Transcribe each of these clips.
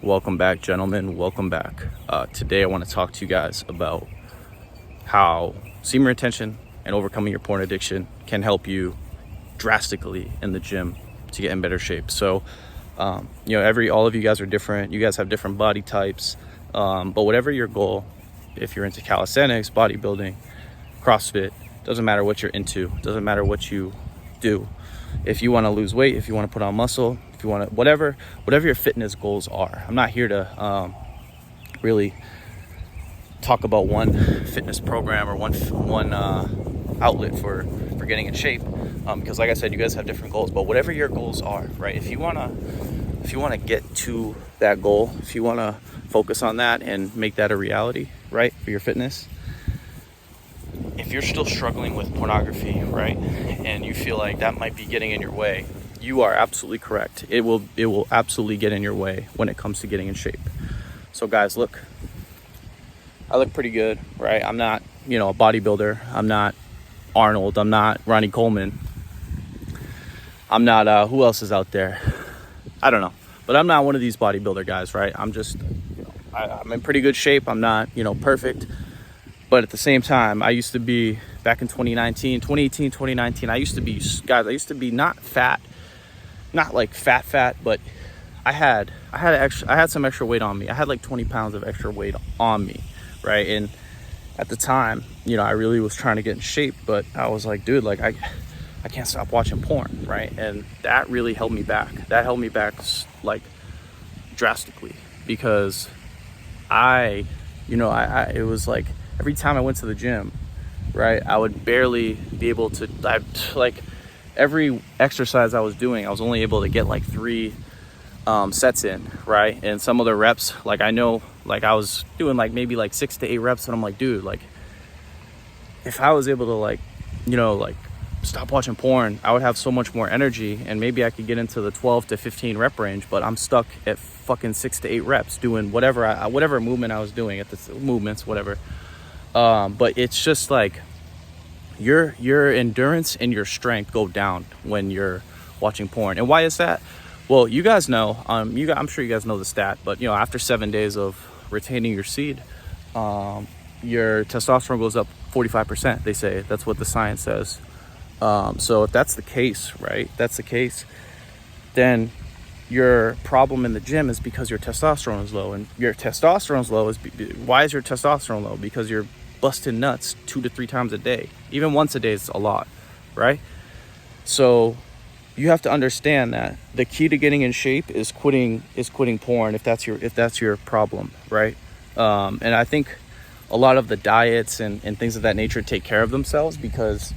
Welcome back, gentlemen. Welcome back. Today I want to talk to you guys about how semen retention and overcoming your porn addiction can help you drastically in the gym to get in better shape. So, all of you guys are different. You guys have different body types. But whatever your goal, if you're into calisthenics, bodybuilding, CrossFit, doesn't matter what you're into, doesn't matter what you do. If you want to lose weight, if you want to put on muscle, if you want to, whatever your fitness goals are. I'm not here to really talk about one fitness program or one outlet for getting in shape, because like I said, you guys have different goals. But whatever your goals are, right? If you want to get to that goal, if you want to focus on that and make that a reality, right, for your fitness. If you're still struggling with pornography, right, and you feel like that might be getting in your way, you are absolutely correct. It will absolutely get in your way when it comes to getting in shape. So guys, look, I look pretty good, right? I'm not, a bodybuilder. I'm not Arnold. I'm not Ronnie Coleman. I'm not, who else is out there? I don't know. But I'm not one of these bodybuilder guys, right? I'm just, I'm in pretty good shape. I'm not, perfect. But at the same time, I used to be, back in 2018, 2019, I used to be not fat, not like fat, but I had some extra weight on me. I had like 20 pounds of extra weight on me, right? And at the time, I really was trying to get in shape, but I was like, dude, like I can't stop watching porn, right? And that really held me back. That held me back like drastically, because it was like, every time I went to the gym, right, I would barely be able to, every exercise I was doing, I was only able to get like 3 sets in, right? And some of the reps, like I was doing like maybe like 6 to 8 reps, and I'm like, dude, like if I was able to stop watching porn, I would have so much more energy, and maybe I could get into the 12 to 15 rep range, but I'm stuck at fucking 6 to 8 reps doing whatever movement I was doing at the movements, whatever. But it's just like your endurance and your strength go down when you're watching porn. And why is that? Well, you guys know, I'm sure you guys know the stat, but after 7 days of retaining your seed, your testosterone goes up 45%. They say that's what the science says. So if that's the case, right? That's the case, then your problem in the gym is because your testosterone is low. And your testosterone is low why is your testosterone low? Because you're busting nuts 2 to 3 times a day. Even once a day is a lot, right? So you have to understand that the key to getting in shape is quitting porn if that's your problem, right? And I think a lot of the diets and things of that nature take care of themselves, because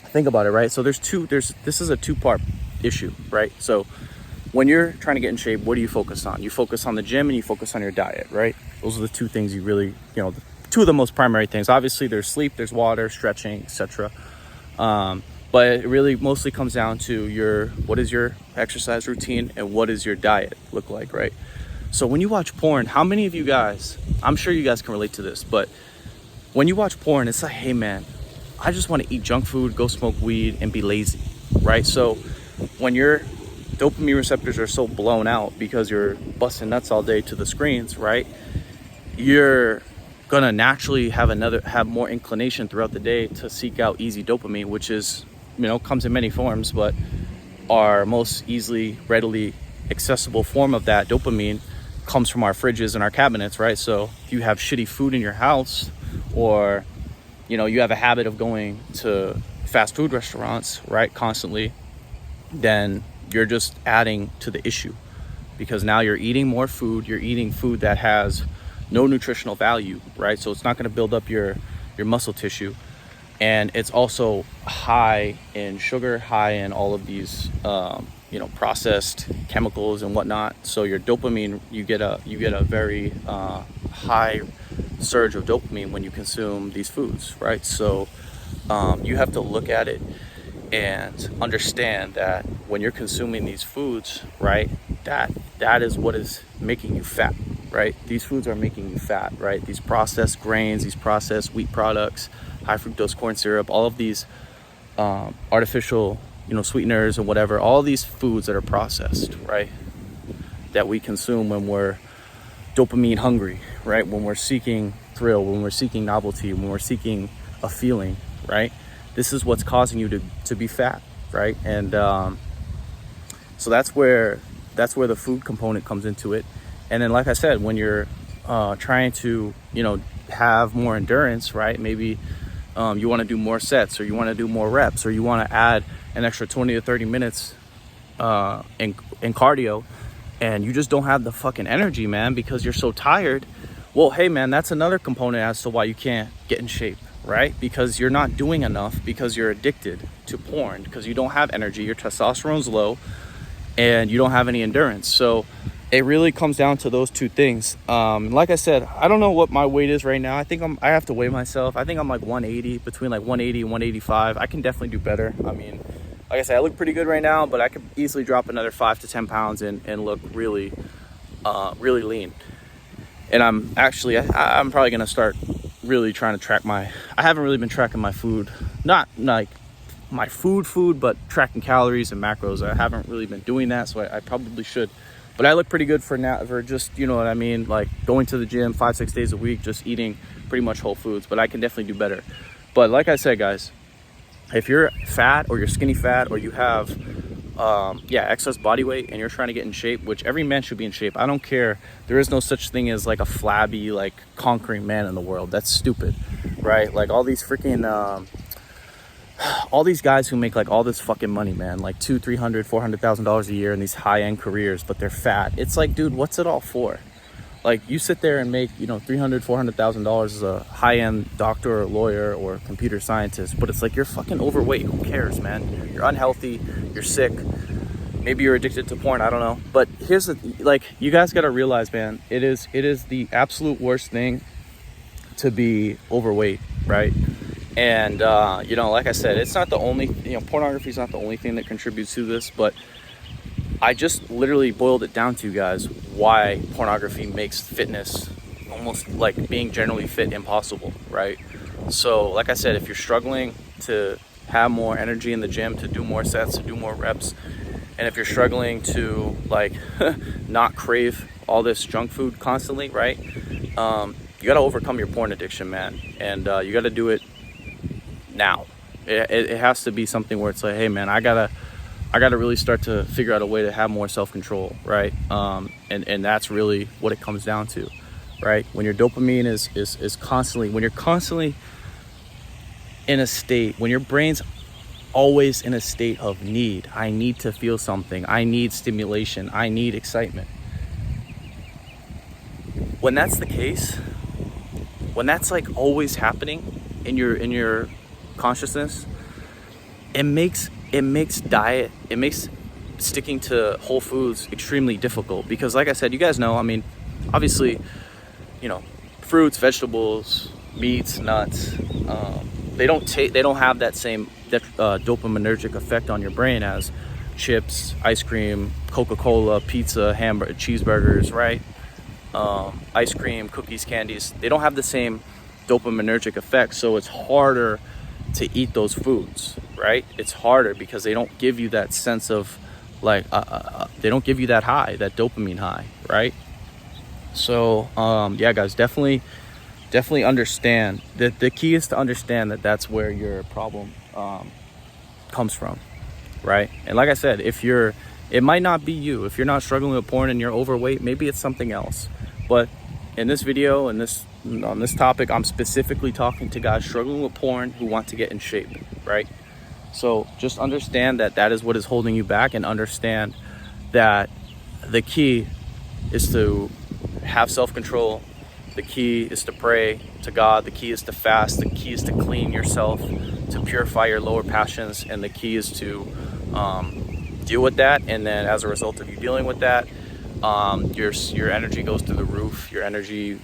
think about it, right? So this is a 2-part issue, right? So when you're trying to get in shape, what do you focus on? You focus on the gym and you focus on your diet, right? Those are the 2 things you really, 2 of the most primary things. Obviously there's sleep, there's water, stretching, etc. But it really mostly comes down to what is your exercise routine and what does your diet look like, right? So when you watch porn, how many of you guys, I'm sure you guys can relate to this, but when you watch porn, it's like, hey man, I just want to eat junk food, go smoke weed, and be lazy, right? So when your dopamine receptors are so blown out because you're busting nuts all day to the screens, right? You're gonna naturally have more inclination throughout the day to seek out easy dopamine, which is, comes in many forms, but our most readily accessible form of that dopamine comes from our fridges and our cabinets, right? So if you have shitty food in your house, or you have a habit of going to fast food restaurants, right, constantly, then you're just adding to the issue, because now you're eating more food. You're eating food that has no nutritional value, right? So it's not going to build up your muscle tissue, and it's also high in sugar, high in all of these processed chemicals and whatnot. So your dopamine, you get a very high surge of dopamine when you consume these foods, right? So you have to look at it and understand that when you're consuming these foods, right, that is what is making you fat, right? These foods are making you fat, right? These processed grains, these processed wheat products, high fructose corn syrup, all of these artificial, sweeteners and whatever, all these foods that are processed, right? that we consume when we're dopamine hungry, right? When we're seeking thrill, when we're seeking novelty, when we're seeking a feeling, right? This is what's causing you to be fat, right? And so that's where the food component comes into it. And then, like I said, when you're trying to, have more endurance, right? Maybe you want to do more sets, or you want to do more reps, or you want to add an extra 20 to 30 minutes in cardio, and you just don't have the fucking energy, man, because you're so tired. Well, hey, man, that's another component as to why you can't get in shape, right? Because you're not doing enough, because you're addicted to porn, because you don't have energy, your testosterone's low, and you don't have any endurance. So it really comes down to those two things. Like I said, I don't know what my weight is right now. I have to weigh myself. I think I'm like 180, between like 180 and 185. I can definitely do better. I mean, like I said, I look pretty good right now, but I could easily drop another 5 to 10 pounds and look really, really lean. And I'm probably going to start really trying to track I haven't really been tracking my food, not like my food, but tracking calories and macros. I haven't really been doing that, so I probably should. But I look pretty good for now, for just, you know what I mean, like going to the gym 5-6 days a week, just eating pretty much whole foods. But I can definitely do better. But like I said, guys, if you're fat, or you're skinny fat, or you have excess body weight, and you're trying to get in shape, which every man should be in shape. I don't care. There is no such thing as like a flabby, like conquering man in the world. That's stupid, right? Like all these freaking all these guys who make like all this fucking money, man, like $200,000-$400,000 a year in these high-end careers, but they're fat. It's like, dude, what's it all for? Like, you sit there and make, $300,000-$400,000 as a high-end doctor or lawyer or computer scientist, but it's like, you're fucking overweight. Who cares, man? You're unhealthy, you're sick, maybe you're addicted to porn, I don't know. But here's you guys gotta realize, man, it is the absolute worst thing to be overweight, right? And like I said, it's not the only, pornography is not the only thing that contributes to this, but I just literally boiled it down to you guys why pornography makes fitness, almost like being generally fit, impossible, right? So like I said, if you're struggling to have more energy in the gym, to do more sets, to do more reps, and if you're struggling to like not crave all this junk food constantly, right? You got to overcome your porn addiction, man. And you got to do it now. It has to be something where it's like, hey, man, I gotta really start to figure out a way to have more self-control, right? And that's really what it comes down to, right? When your dopamine is constantly, when you're constantly in a state, when your brain's always in a state of need, I need to feel something, I need stimulation, I need excitement. When that's the case, when that's like always happening in your consciousness, it makes sticking to whole foods extremely difficult, because like I said, you guys know, I mean, obviously, fruits, vegetables, meats, nuts, they don't have that same dopaminergic effect on your brain as chips, ice cream, Coca-Cola, pizza, hamburger, cheeseburgers, right? Ice cream, cookies, candies. They don't have the same dopaminergic effect, so it's harder to eat those foods, right? It's harder because they don't give you that sense of like they don't give you that high, that dopamine high, right? So guys, definitely understand that the key is to understand that that's where your problem comes from, right? And like I said, it might not be you. If you're not struggling with porn and you're overweight, maybe it's something else. But in this video, on this topic, I'm specifically talking to guys struggling with porn who want to get in shape, right? So just understand that is what is holding you back, and understand that the key is to have self-control. The key is to pray to God. The key is to fast. The key is to clean yourself, to purify your lower passions. And the key is to deal with that. And then as a result of you dealing with that, your energy goes through the roof. Your energy,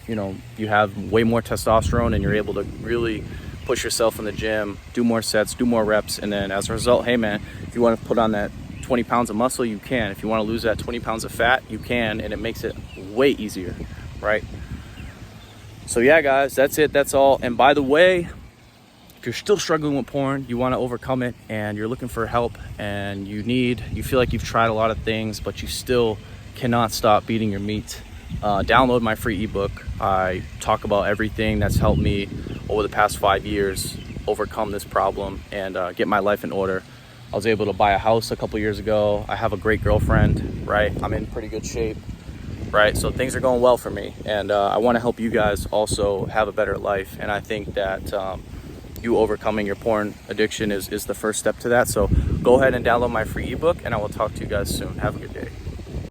you have way more testosterone, and you're able to really push yourself in the gym, do more sets, do more reps. And then as a result, hey man, if you want to put on that 20 pounds of muscle, you can. If you want to lose that 20 pounds of fat, you can. And it makes it way easier, right? So yeah, guys, that's it. That's all. And by the way, if you're still struggling with porn, you want to overcome it, and you're looking for help, and you feel like you've tried a lot of things, but you still cannot stop beating your meat, download my free ebook. I talk about everything that's helped me over the past 5 years overcome this problem and get my life in order. I was able to buy a house a couple years ago. I have a great girlfriend, right? I'm in pretty good shape, right? So things are going well for me, and I want to help you guys also have a better life. And I think that you overcoming your porn addiction is the first step to that. So go ahead and download my free ebook, and I will talk to you guys soon. Have a good day.